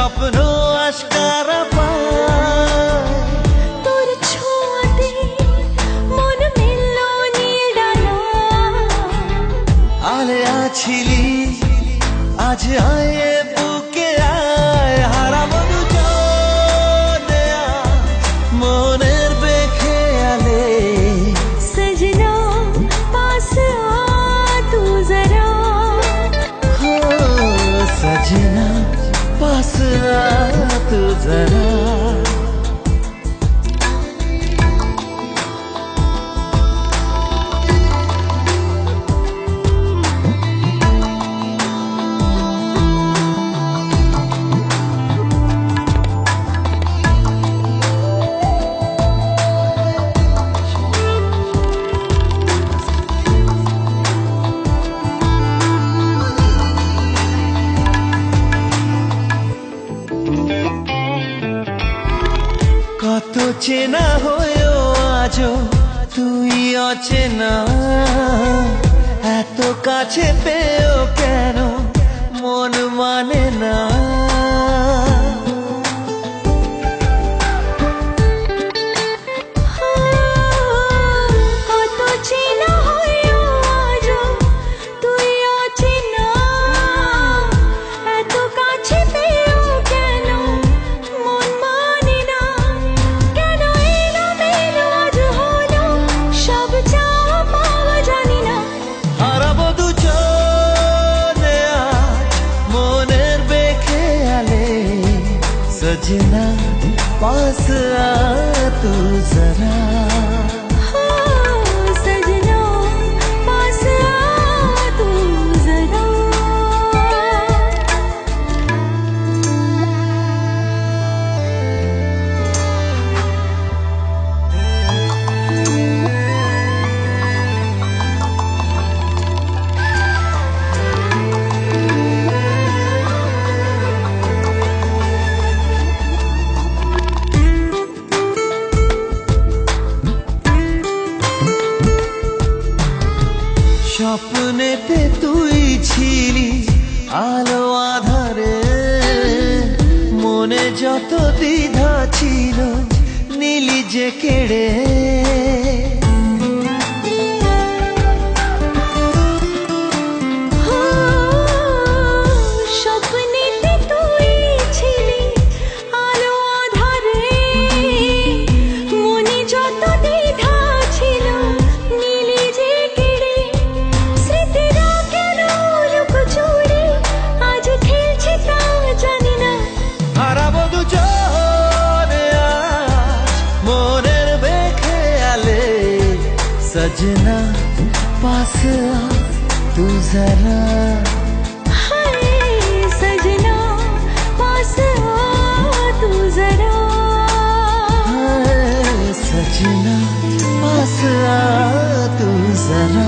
স্বপ্ন আশকারা পায় তোর ছোঁয়াতে মন মিলল নিরালা আলে আছিলি আজ আয়ে বুকে আয় হারাবো দুজনে মনের বেখেয়ালে सजना पास आ तू जरा हो सजना पास आ तू जरा কত চেনা হয়েও আজও তুই অচেনা এত কাছে পেয়েও কেন মন মানে না কত চেনা হয়েও আজও তুই অচেনা এত কাছে পেয়েও কেন মন মানে না কেন এলোমেলো আজ হলো সব চাওয়া পাওয়া জানি না হারাবো দুজনে আজ মনের বেখেয়ালে সजना पास आ तू जरा सजना पास आ तू जरा স্বপ্নেতে তুই ছিলি আলো আধারে মনে যত দ্বিধা ছিল নীলি যে কেড়ে স্বপ্নেতে তুই ছিলি আলো আধারে মনে যত দ্বিধা ছিল নীলি যে কেড়ে স্মৃতিরা কেন লুকোচুরি আজ খেলছে তা জানি না হারাবো দুজনে আজ মনের বেখেয়ালে সजना पास आ तू जरा सजना पास आ तू जरा सजना पास आ तू जरा